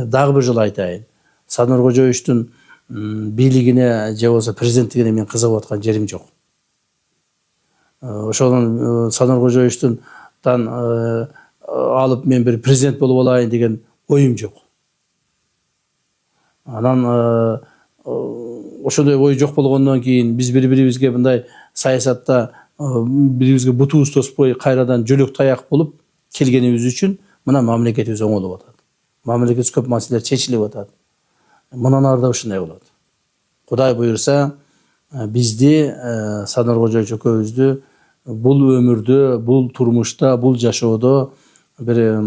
Дагы бир жолу айтайын. Садыр Кожоевичтин бийлигине же болбосо президенттигине мен кызыгып аткан жерим жок. Ошондон Садыр Кожоевичтен алып мен бир президент болуп алайын деген оюм жок. Анан ошондой ой жок болгондон кийин биз бири-бирибизге мындай саясатта бири-бирибизге бутубуз тоспой кайрадан жөлөк таяк болуп келгенибиз үчүн мына мамлекетибиз оңолуп атат. Мамлекетибиз көп маселелер чечилип атат. Мындан ары да ушундай болот. Кудай буйрса, бизди Садыр Кожоевич экөөбүздү бул өмүрдө, бул турмушта, бул жашоодо бир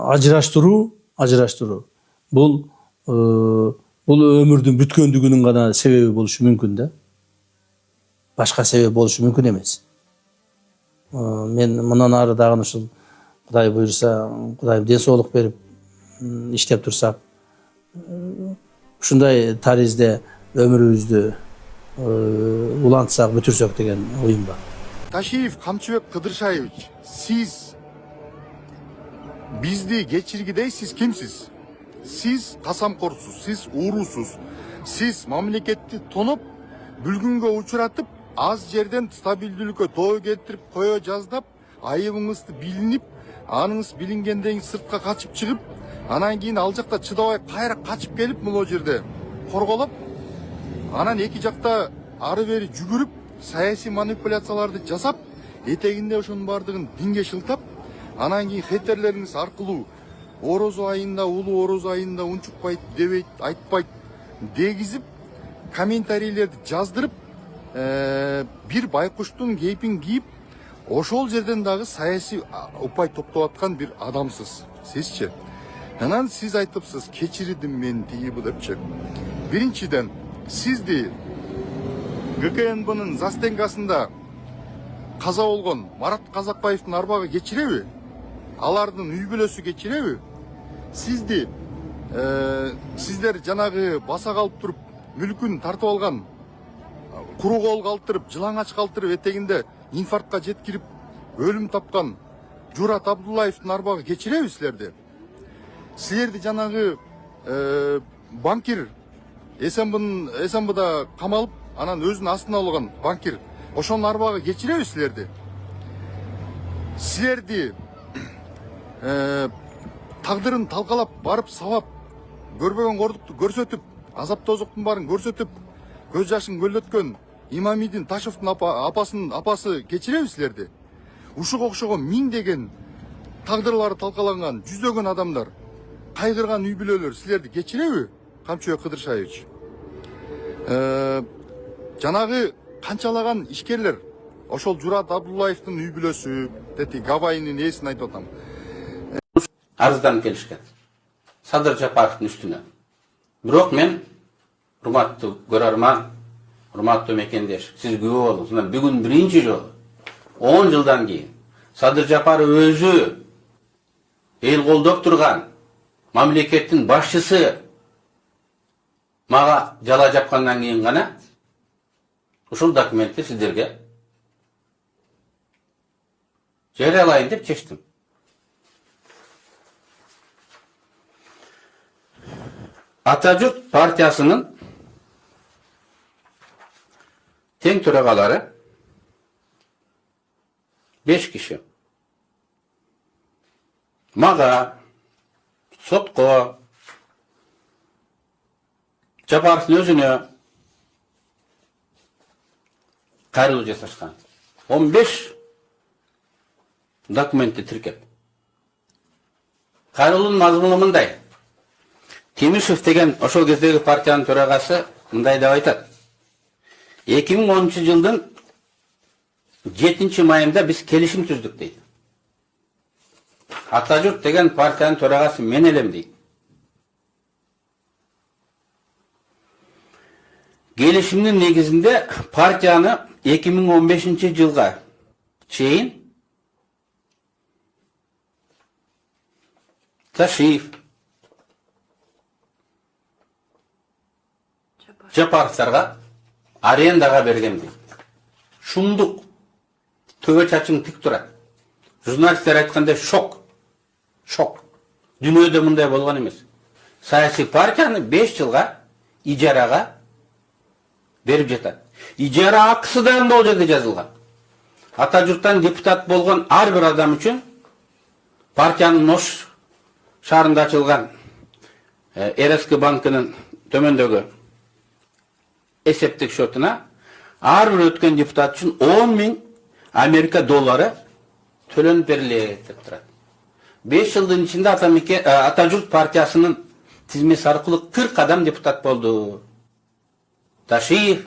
ажыраштыруу. Бул өмүрдүн бүткөндүгүнүн гана себеби болушу мүмкүн да. Башка себеп болушу мүмкүн эмес. Мен мындан ары дагы ушул Кудай буйрса, Кудайым ден соолук берип иштеп турсак, ушундай таризде өмүрүбүздү улантсак, бүтүрсөк деген оюм бар. Ташиев Камчыбек Кыдыршаевич, сиз бизди кечиргидей сиз кимсиз? Сиз касамкорсуз, сиз уурусуз, сиз мамлекетти тоноп, бүлгүнгө учуратып, аз жерден стабилдүүлүккө тоо келтирип кое жаздап, айыбыңызды билинип, аныңыз билингенден сыртка качып чыгып, анан кийин ал жакта чыдабай кайра качып келип мына жерде корголоп, анан эки жакта ары бери жүгүрүп, саясий манипуляцияларды жасап, этегинде ошонун бардыгын динге шылтап, анан кийин хетерлериңиз аркылуу орозо айында, улуу орозо айында унчукпайт, дебейт, айтпайт дегизип, комментарийлерди жаздырып, бир байкуштун кейпин кийип, ошол жерден дагы саясий упай топтоп аткан бир адамсыз. Сизчи? Анан сиз айтыпсыз, кечирдим мен тиги депчи. Биринчиден, сизди ГКНБнын застенкасында каза болгон Марат Казакбаевдин арбагы кечиреби? Алардын үй бүлөсү кечиреби? Сизди сиздер жанагы баса калып туруп, мүлкүн тартып алган, куру кол калтырып, жылаңач калтырып, этегинде инфарктка жеткирип, өлүм тапкан Журат Абдуллаевдин арбагы кечиреби силерди? Силерди жанагы банкир СМБда камалып, анан өзүнүн астына алган банкир, ошонун арбагы кечиреби силерди? Силерди тагдырын талкалап, барып сабап, көрбөгөн кордукту көрсөтүп, азап тозуктун баарын көрсөтүп, көз жашын көлдөткөн Имамидин Ташевдин апасы кечиреби силерди? Ушуга окшогон миңдеген тагдырлары талкаланган жүздөгөн адамдар, кайгырган үй бүлөлөр силерди кечиреби? Камчыбек Кыдыршаевич. Жанагы канчалаган ишкерлер, ошол Журат Абдуллаевдин үй бүлөсү, дети Габайнын ээсин айтып атам. Арыздан келишкен. Садыр Жапаровдун үстүнө. Бирок мен, урматтуу көрөрман, урматтуу мекендеш, сиз күбө болуңуз. Бүгүн биринчи жолу 10 жылдан кийин Садыр Жапаров өзү эл колдоп турган мамлекеттин башчысы мага жала жапкандан кийин гана ушул документти сиздерге жарыялайын деп чечтим. Атажурт партиясынын тең төрагалары 5 киши. Мага, сотко, Жапаровдун өзүнө кайрылуу жасашкан. 15 документти тиркеп. Кайрылуунун мазмуну мындай. Темишев деген ошол кездеги партиянын төрагасы мындай деп айтат. 2010 жылдын 7 майында биз келишим түздүк дейт. Атажурт деген партиянын төрагасы мен элем дейт. Келишимдин негизинде партияны 2015 жылга чейин Ташиев, Жапаровдорго арендага берген дейт. Шумдук, төбө чачың тик турат. Журналисттер айткандай шок. Шок. Дүниеде мындай болгон эмес. Саясий партияны 5 жылга ижарага берип жатат. Ижара акысы да бул жерде жазылган. Ата журттан депутат болгон ар бир адам үчүн партиянын Ош шаарында ачылган РСК банкынын төмөндөгү эсептик счетуна ар бир өткөн депутат үчүн 10.000 Америка доллары төлөнүп берилет деп турат. 5 жылдын ичинде Ата журт партиясынын тизмеси аркылуу 40 адам депутат болду. Ташиев,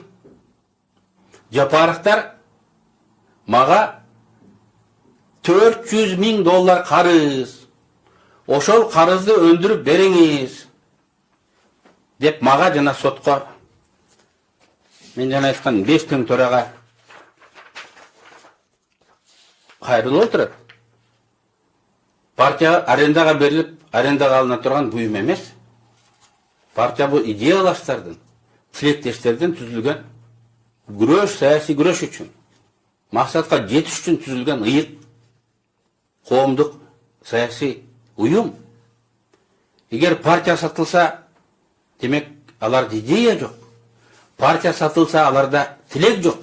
Жапаровтар мага 400.000 доллар карыз. Ошол карызды өндүрүп бериңиз деп мага жана сотко мен жана айткан 5 тең төрага кайрылып отурат. Партия арендага берилип, арендага алына турган буюм эмес. Партия бул идеялаштардын, тилектештерден түзүлгөн күрөш, саясий күрөш үчүн, максатка жетиш үчүн түзүлгөн ыйык коомдук саясий уюм. Эгер партия сатылса, демек аларда идея жок. Партия сатылса, аларда тилек жок.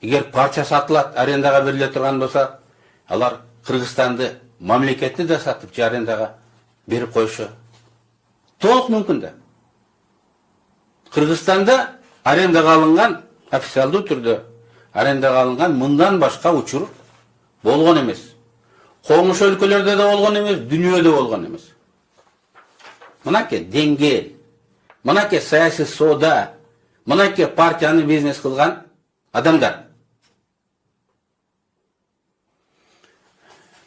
Эгер партия сатылат, арендага бериле турган болса, алар Кыргызстанды мамлекетти да сатып, же арендага берип коюшу толук мүмкүн да. Кыргызстанда арендага алынган, официалдуу түрдө арендага алынган мындан башка учур болгон эмес. Коңуш өлкөлөрдө да болгон эмес, дүйнөдө болгон эмес. Мынакей деңгэл, мынакей саясий соода, мынакей партияны бизнес кылган адамдар.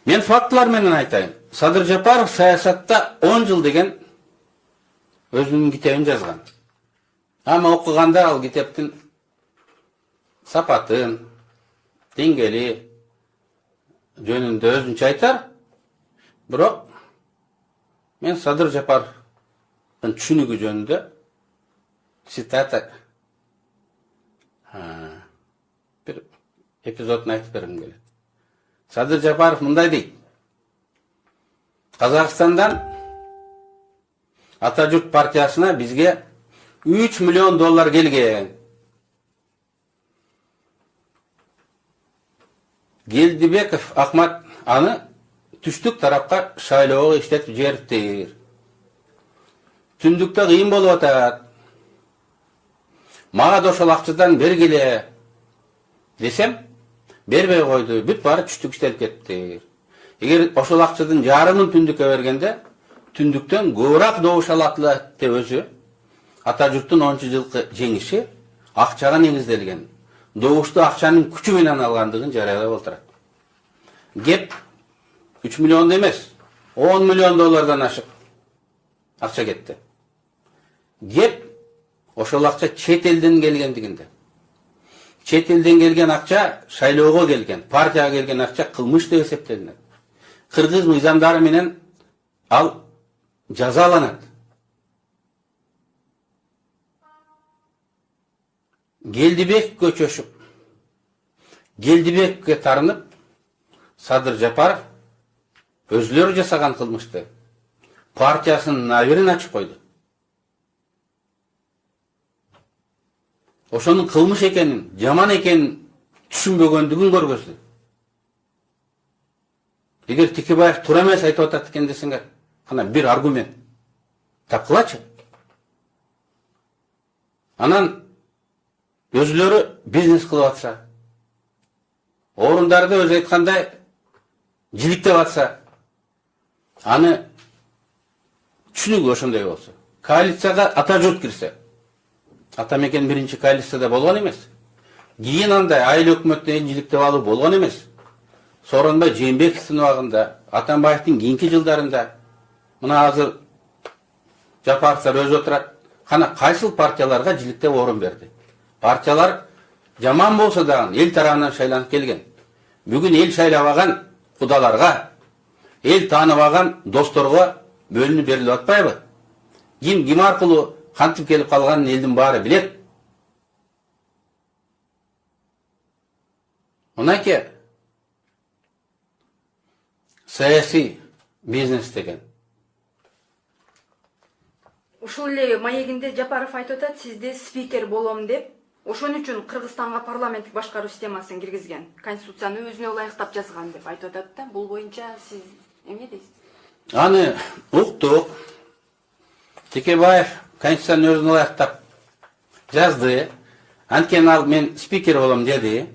Мен фактылар менен айтайын. Садыр Жапаров саясатта 10 жыл деген өзүнүн китебин жазган. Ама окуганда ал китептин сапатын, деңгели жөнүндө өзүнчө айтар. Бирок мен Садыр Жапаровдун түшүнүгү жөнүндө цитата бир эпизодун айтып бергим келет. Садыр Жапаров мындай дейт. Казакстандан Ата журт партиясына бизге 3 миллион доллар келген. Гелдибеков Ахмат аны түштүк тарапка шайлоого иштетип жибериптир. Түндүктө кыйын болуп атат. Мага да ошол акчадан бергиле десем, бербей койду. Бүт баары түштүк иштелип кетти. Эгер ошол акчадан жарымын түндүккө бергенде, түндүктөн көбүрөөк добуш алатылы деп өзү Ата журттун 10 жылкы жеңиши акчага негизделген. Добушту акчанын күчү менен алгандыгын жарыялап отурат. Геп 3 миллион эмес, 10 миллион доллардан ашык акча кетти. Геп ошол акча чет элден келгендигинде. Чет элден келген акча шайлоого келген, партияга келген акча кылмыш деп эсептелинет. Кыргыз мыйзамдары менен ал жазаланат. Гелдибековке чөшүп, Гелдибековке тарынып, Садыр Жапаров өзүлөрү жасаган кылмышты партиясынын наберин ачып койду. Ошонун кылмыш экенин, жаман экенин түшүнбөгөндүгүн көргөздү. Эгер Текебаев туура эмес айтып атат экен десеңер, кана бир аргумент тапкылачы. Анан өзүлөрү бизнес кылып атса, орундарды өзү айткандай жиликтеп атса, аны түшүнүгү ошондой болсо. Коалицияга Ата журт кирсе, Ата мекен биринчи коалицияда болгон эмес. Кийин андай айыл өкмөттөн жиликтеп алуу болгон эмес. Сооронбай Жээнбековдун убагында, Атамбаевдин кийинки жылдарында, мына азыр Жапаровдор өзү отурат, кана кайсыл партияларга жиликтеп орун берди. Партиялар жаман болсо дагы эл тарабынан шайланып келген. Бүгүн эл шайлабаган кудаларга, эл тааныбаган досторго бөлүнүп берилип атпайбы? Ким аркылуу кантип келип калганын элдин баары билет. Мынакей саясий бизнес деген. Ушул эле маегинде Жапаров айтып атат, сизде спикер болом деп, ошон үчүн Кыргызстанга парламенттик башкаруу системасын киргизген, конституцияны өзүнө ылайыктап жазган деп айтып атат да. Бул боюнча сиз эмне дейсиз? Аны уктук. Текебаев конституцияны өзүнө ылайыктап жазды. Анткени ал мен спикер болом деди.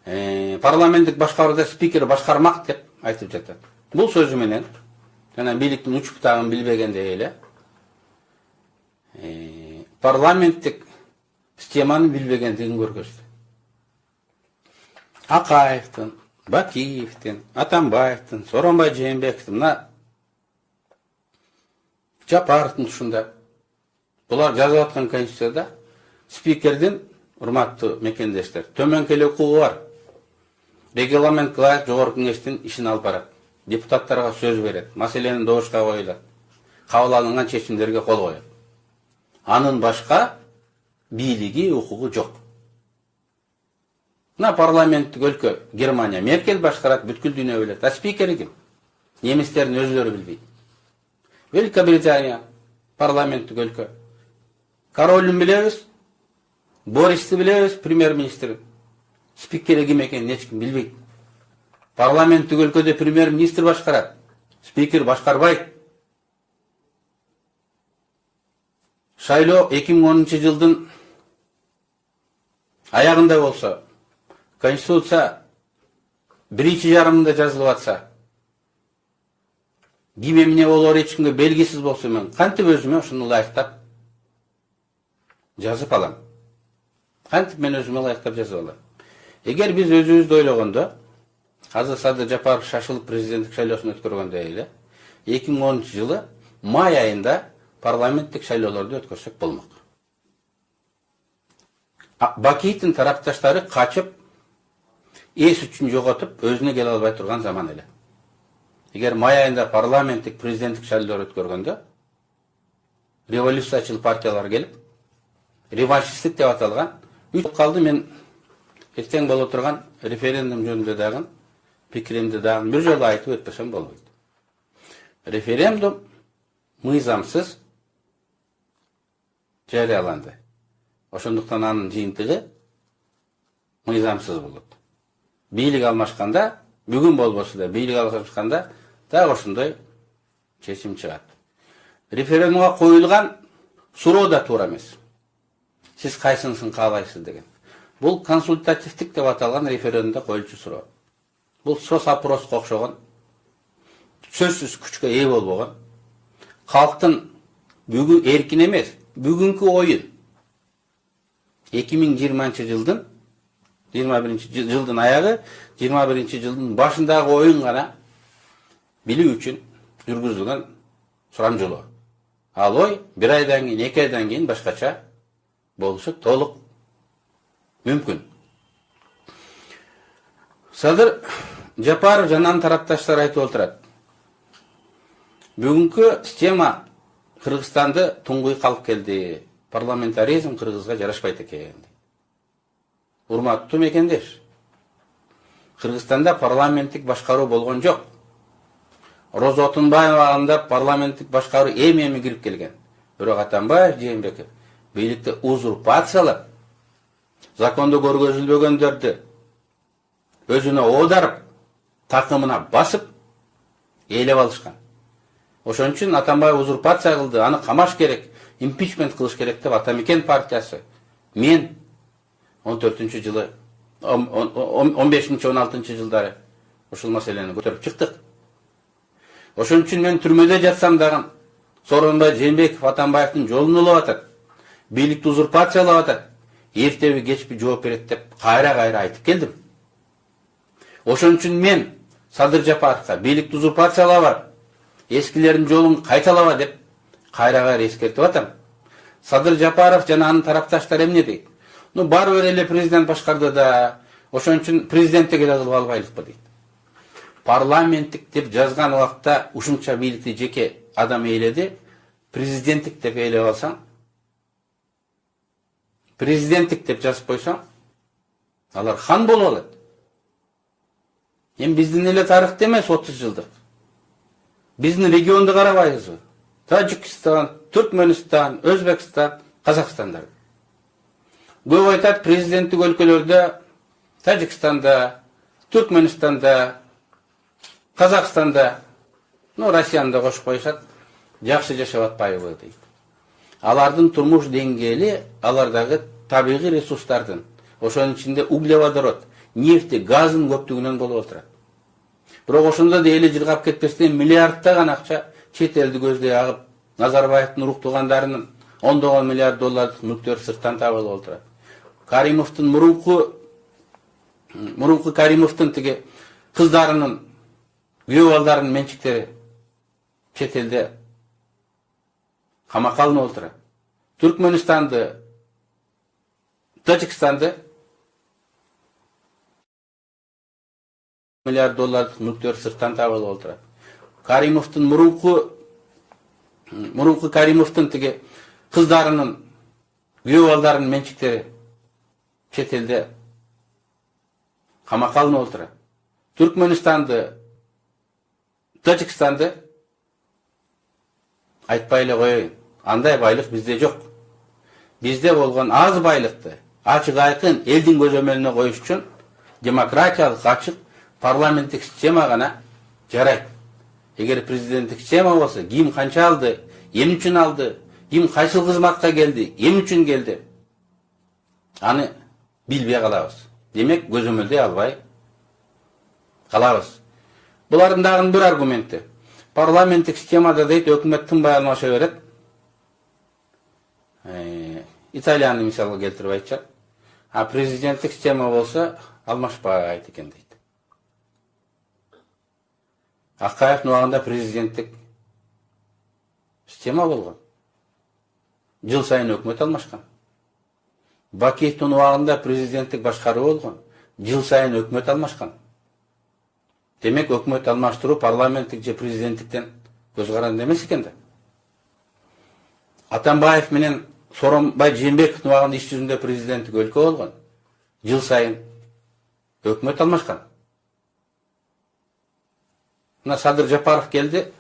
Парламенттик башкарууда спикер башкармак деп айтып жатат. Бул сөзү менен жана бийликтин уч бутагын билбегендей эле парламенттик системаны билбегендигин көргөздү. Акаевдин, Бакиевдин, Атамбаевдин, Сооронбай Жээнбековдун, мына Жапаровдун тушунда булар жазып аткан конституцияда спикердин, урматтуу мекендештер, төмөнкү эле укугу бар. Регламентке ылайык жогорку кеңештин ишин алып барат. Депутаттарга сөз берет, маселени добушка коюлат. Кабыл алынган чечимдерге кол коет. Анын башка бийлиги, укугу жок. Мына парламенттик өлкө Германия Меркель башкарат, бүткүл дүйнө билет. А спикери ким? Немистердин өзүлөрү билбейт. Великобритания парламенттик өлкө. Королун билебиз, Бористи билебиз, премьер-министрин. Спикери ким экенин эч ким билбейт. Парламенттик өлкөдө премьер-министр башкарат, спикер башкарбайт. Шайлоо 2010-жылдын аягында болсо, конституция биринчи жарымында жазылып атса, ким эмне болор эч кимге белгисиз болсо, мен кантип өзүмө ушуну ылайыктап жазып алам? Кантип мен өзүмө ылайыктап жазып алам? Эгер биз өзүбүздү ойлогондо, азыр Садыр Жапаров шашылып президенттик шайлоосун өткөргөндөй эле, 2010-жылы май айында парламенттик шайлоолорду өткөрсөк болмок. Бакиевдин тарапташтары качып, эс үчүн жоготуп, өзүнө келе албай турган заман эле. Эгер май айында парламенттик президенттик шайлоолор өткөргөндө, революциячыл партиялар келип, реваншисттик деп аталган, үч калды. Мен эртең боло турган референдум жөнүндө дагы пикиримди дагы бир жолу айтып өтпөсөм болбойт. Референдум мыйзамсыз жарыяланды. Ошондуктан анын жыйынтыгы мыйзамсыз болот. Бийлик алмашканда, бүгүн болбосо да бийлик алмашканда дагы ошондой чечим чыгат. Референдумга коюлган суроо да туура эмес. Сиз кайсынысын каалайсыз деген. Бул консультативдик деп аталган референдумда коюлчу суроо. Бул соц-опроско окшогон, сөзсүз күчкө ээ болбогон, калктын бүгүн эркин эмес, бүгүнкү оюн 2020-жылдын 21-жылдын аягы, 21-жылдын башындагы оюн гана билүү үчүн жүргүзүлгөн сурамжылоо. Ал ой бир айдан кийин, 2 айдан кийин башкача болушу толук мүмкүн. Садыр Жапаров жана анын тарапташтары айтып отурат. Бүгүнкү система Кыргызстанды туңгуй калып келди. Парламентаризм Кыргызга жарашпайт экен. Урматтуу мекендеш, Кыргызстанда парламенттик башкаруу болгон жок. Роза Отунбаева анда парламенттик башкаруу эми кирип келген. Бирок Атамбаев, Жээнбеков бийликти узурпациялап, закондо көргөзүлбөгөндөрдү өзүнө оодарып, такымына басып, ээлеп алышкан. Ошон үчүн Атамбаев узурпация кылды, аны камаш керек, импичмент кылыш керек деп Атамекен партиясы мен 14-жылы, 15-16 жылдары ушул маселени көтөрүп чыктык. Ошон үчүн мен түрмөдө жатсам дагы Сооронбай Жээнбеков Атамбаевдин жолун улап атат, бийликти узурпациялап атат, эртеби кечпи жооп берет деп кайра айтып келдим. Ошон үчүн мен Садыр Жапаровго бийликти узурпациялап бар, эскилердин жолун кайталаба деп кайра эскертип атам. Садыр Жапаров жана анын тарапташтары эмне дейт? Баары бир эле президент башкарды да, ошон үчүн президентте келе кылып албайлыкпы дейт. Парламенттик деп жазган убакта ушунча бийликти жеке адам ээледи, президенттик деп ээлеп алсаң, президенттик деп жазып койсоң, алар хан болуп алат. Эми биздин эле тарыхта эмес 30 жылдык. Биздин регионду карабайбызбы? Тажикстан, Түркменистан, Өзбекстан, Казакстандар. Көп айтат президенттик өлкөлөрдө, Тажикстанда, Түркменистанда, Казакстанда, Россияны да кошуп коюшат, жакшы жашап атпайбы дейт. Алардын турмуш деңгээли, алардагы табигый ресурстардын, ошонун ичинде углеводород, нефти, газдын көптүгүнөн болуп отурат. Бирок ошондо да эли жыргап кетпестен миллиарддаган акча чет элди көздөй агып, Назарбаевдин уруктугандарынын $10 миллиард мүлктөр сырттан табылып отурат. Каримовдун мурунку Каримовдун тиги кыздарынын, күйөө балдарынын менчиктери чет элде камакка алынып отурат. Түркменистанды, Тажикстанды $1 миллиард мүлктөр сырттан табылып отурат. Каримовдун мурунку Каримовдун тиги кыздарынын, күйөө балдарынын менчиктери чет элде камакка алынып отурат. Түркменистанды, Тажикстанды айтпай эле коеюн. Андай байлык бизде жок. Бизде болгон аз байлыкты ачык айкын элдин көзөмөлүнө коюш үчүн демократиялык ачык парламенттик система гана жарайт. Эгер президенттик система болсо, ким канча алды, эмне үчүн алды, ким кайсыл кызматка келди, эмне үчүн келди, аны билбей калабыз. Демек, көзөмөлдөй албай калабыз. Булардын дагы бир аргументи. Парламенттик системада дейт, өкмөт тынбай алмаша берет. Италияны мисалга келтирип айтчак. А президенттик система болсо алмашпайт экен дейт. Акаевдин убагында президенттик система болгон. Жыл сайын өкмөт алмашкан. Бакиевдин убагында президенттик башкаруу болгон. Жыл сайын өкмөт алмашкан. Демек, өкмөт алмаштыруу парламенттик же президенттиктен көз каранды эмес экен да. Атамбаев менен Сооронбай Жээнбековдун убагында иш жүзүндө президенттик өлкө болгон. Жыл сайын өкмөт алмашкан. Мына Садыр Жапаров келди,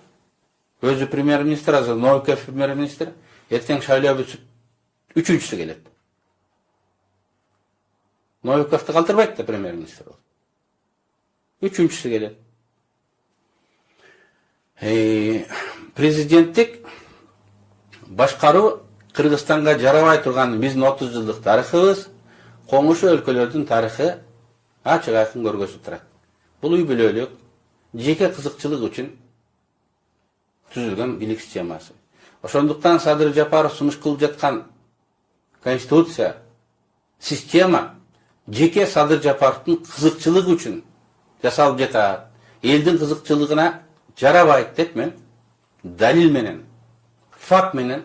өзү премьер-министр, азыр Новиков премьер-министр, эртең шайлоо бүтүп, үчүнчүсү келет. Новиковду калтырбайт да премьер-министр болуп. Үчүнчүсү келет. Президенттик башкаруу Кыргызстанга жарабай турган биздин 30 жылдык тарыхыбыз, коңшу өлкөлөрдүн тарыхы ачык айкын көргөзүп турат. Бул үй бүлөлүк, жеке кызыкчылык үчүн түзүлгөн бийлик системасы. Ошондуктан Садыр Жапаров сунуш кылып жаткан конституция, система жеке Садыр Жапаровдун кызыкчылыгы үчүн жасалып жатат. Элдин кызыкчылыгына жарабайт деп мен далил менен, факт менен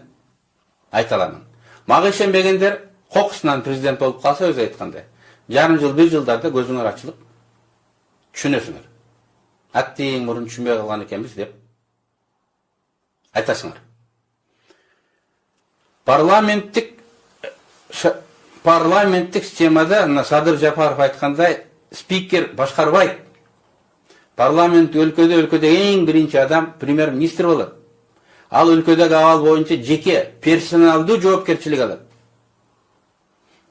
айта аламын. Мага ишенбегендер кокусунан президент болуп калса, өзү айткандай, жарым жыл, 1 жылдарда көзүңөр ачылып түшүнөсүңөр. Аттең мурун түшүнбөй калган экенбиз деп айтасыңар. Парламенттик системада Садыр Жапаров айткандай спикер башкарбайт. Парламент өлкөдө эң биринчи адам премьер-министр болот. Ал өлкөдөгү абал боюнча жеке персоналдуу жоопкерчилик алат.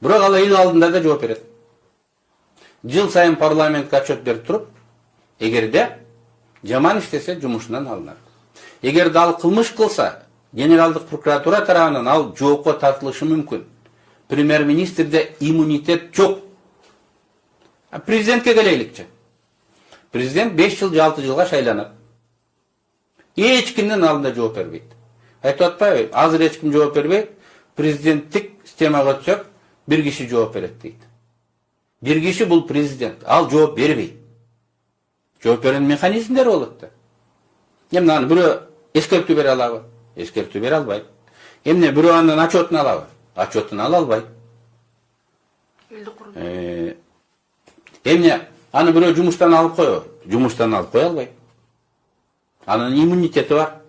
Бирок ал эл алдында да жооп берет. Жыл сайын парламентке отчет берип туруп, эгерде жаман иштесе жумушунан алынат. Эгерде ал кылмыш кылса, генералдык прокуратура тарабынан ал жоопко тартылышы мүмкүн. Премьер-министрде иммунитет жок. Президентке келейликчи. Президент 5 жыл, 6 жылга шайланат. Эч кимдин алдында жооп бербейт. Айтып атпайбы? Азыр эч ким жооп бербейт. Президенттик системага өтсөк, бир киши жооп берет дейт. Бир киши бул президент. Ал жооп бербейт. Жооп берген механизмдер болот да. Эмне аны бирөө эскертүү бере алабы? Эскертүү бере албайт. Эмне бирөө андан отчетун алабы? Отчетун ала албайт. Эмне аны бирөө жумуштан алып коебу? Жумуштан алып кое албайт. Анын иммунитети бар.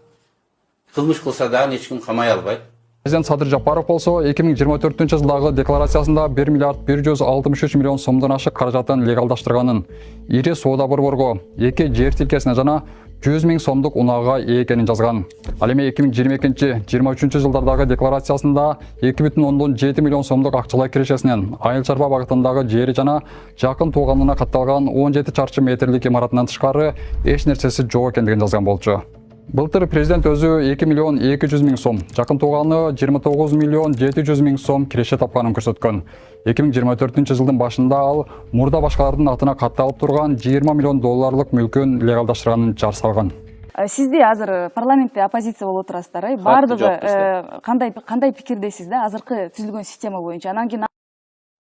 Кылмыш кылса да эч ким камай албайт. Президент Садыр Жапаров болсо 2024-жылдагы декларациясында 1 миллиард 163 миллион сомдон ашык каражатын легалдаштырганын, ири соода борборго, эки жер тилкесине жана 100 000 сомдук унаага ээ экенин жазган. Ал эми 2022-23 жылдардагы декларациясында 2,7 миллион сомдук акчалай кирешесинен айыл чарба багытындагы жери жана жакын тууганына катталган 17 чарчы метрлик имаратынан тышкары эч нерсеси жок экендигин жазган болчу. Былтыр президент өзү 2 миллион 200 000 сом, жакын тууганы 29 миллион 700 000 сом киреше тапканын көрсөткөн. 2024 жылдын башында ал мурда башкалардын атына катталып турган 20 миллион долларлык мүлкүн легалдаштырганын жар салган. Сизде азыр парламентте оппозиция болуп отурасыздар, баардыгы кандай пикирдесиз да азыркы түзүлгөн система боюнча? Анан кийин